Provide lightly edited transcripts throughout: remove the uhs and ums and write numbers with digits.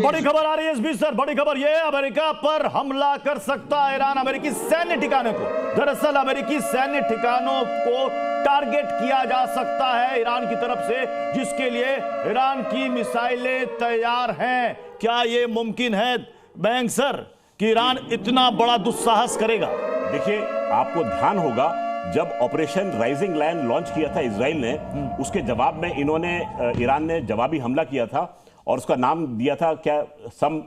बड़ी खबर आ रही है इस बीच सर, बड़ी खबर यह है अमेरिका पर हमला कर सकता है ईरान, अमेरिकी सैन्य ठिकाने को। दरअसल अमेरिकी सैन्य ठिकानों को टारगेट किया जा सकता है ईरान की तरफ से, जिसके लिए ईरान की मिसाइलें तैयार हैं। क्या यह मुमकिन है बैंक सर कि ईरान इतना बड़ा दुस्साहस करेगा? देखिए, आपको ध्यान होगा जब ऑपरेशन राइजिंग लायन लॉन्च किया था इजराइल ने, उसके जवाब में ईरान ने जवाबी हमला किया था और उसका नाम दिया था क्या, सम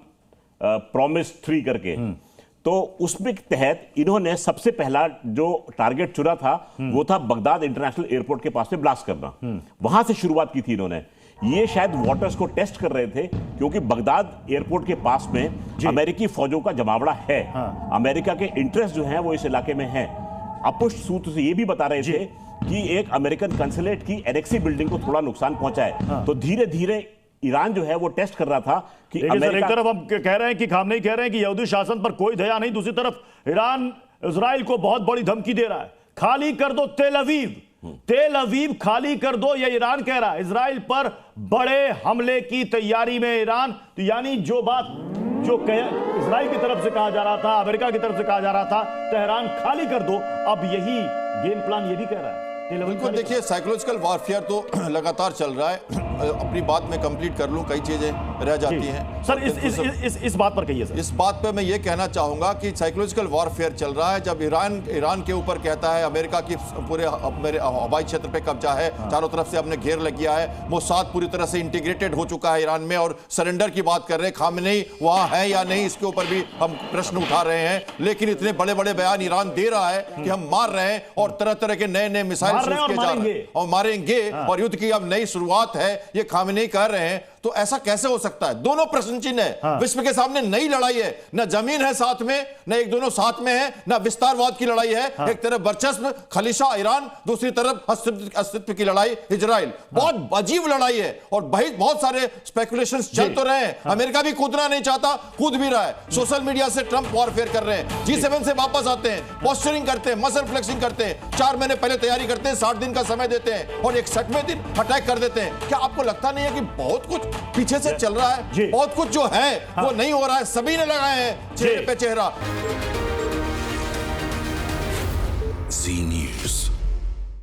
प्रॉमिस 3 करके। तो उसमें तहत इन्होंने सबसे पहला जो टारगेट चुना था वो था बगदाद इंटरनेशनल एयरपोर्ट के पास में ब्लास्ट करना। वहां से शुरुआत की थी इन्होंने। ये शायद वाटर्स को टेस्ट कर रहे थे क्योंकि बगदाद एयरपोर्ट के पास में अमेरिकी फौजों का जमावड़ा है। अमेरिका के इंटरेस्ट जो हैं वो इस इलाके में हैं। अपुष्ट सूत्र से ये भी बता रहे थे कि एक अमेरिकन कंसुलेट की एनेक्सी बिल्डिंग को थोड़ा नुकसान पहुंचा है। तो धीरे धीरे ईरान जो है वो टेस्ट कर रहा था कि एक तरफ हम कह रहे हैं कि खामनेई कह रहे हैं कि यहूदी शासन पर कोई दया नहीं, दूसरी तरफ ईरान इजराइल को बहुत बड़ी धमकी दे रहा है, खाली कर दो तेल अवीव खाली कर दो, ये ईरान कह रहा है। इजराइल पर बड़े हमले की तैयारी में ईरान। तो यानी जो बात इजराइल की तरफ से कहा जा रहा था, अमेरिका की तरफ से कहा जा रहा था, तेहरान खाली कर दो, अब यही गेम प्लान ये भी कह रहा है। बिल्कुल, देखिए साइकोलॉजिकल वॉरफेयर तो लगातार चल रहा है। अपनी बात में कंप्लीट कर लूं, कई चीजें रह जाती हैं सर। इस बात पर कहिए सर। इस बात पे मैं ये कहना चाहूंगा कि साइकोलॉजिकल वॉरफेयर चल रहा है। जब ईरान के ऊपर कहता है अमेरिका की पूरे मेरे हवाई क्षेत्र पे कब्जा है, चारों तरफ से हमने घेर लग गया है, मोसाद पूरी तरह से इंटीग्रेटेड हो चुका है ईरान में और सरेंडर की बात कर रहे हैं। खामनेई वहां है या नहीं, इसके ऊपर भी हम प्रश्न उठा रहे हैं। लेकिन इतने बड़े बड़े बयान ईरान दे रहा है कि हम मार रहे हैं और तरह तरह के नए नए मिसाइल और मारेंगे और युद्ध की अब नई शुरुआत है, ये खामनेई कह रहे हैं। तो ऐसा कैसे हो सकता है? दोनों प्रश्न चिन्ह है। विश्व के सामने नई लड़ाई है, न जमीन है साथ में, न एक दोनों साथ में है, न विस्तारवाद की लड़ाई है। एक तरफ वर्चस्व खलीशा ईरान, दूसरी तरफ अस्तित्व की लड़ाई इजराइल। बहुत अजीब लड़ाई है और बहुत सारे स्पेकुलेशंस चल तो रहे हैं। अमेरिका भी कूदना नहीं चाहता, कूद भी रहा है। सोशल मीडिया से ट्रंप वॉरफेयर कर रहे हैं, G7 से वापस आते हैं, पोस्चरिंग करते हैं, मसल फ्लेक्सिंग करते हैं, 4 महीने पहले तैयारी करते हैं, 60 दिन का समय देते हैं और 61वें दिन अटैक कर देते हैं। क्या आपको लगता नहीं है कि बहुत कुछ पीछे से चल रहा है? बहुत कुछ जो है वो नहीं हो रहा है। सभी ने लगाए हैं चेहरे पे चेहरा।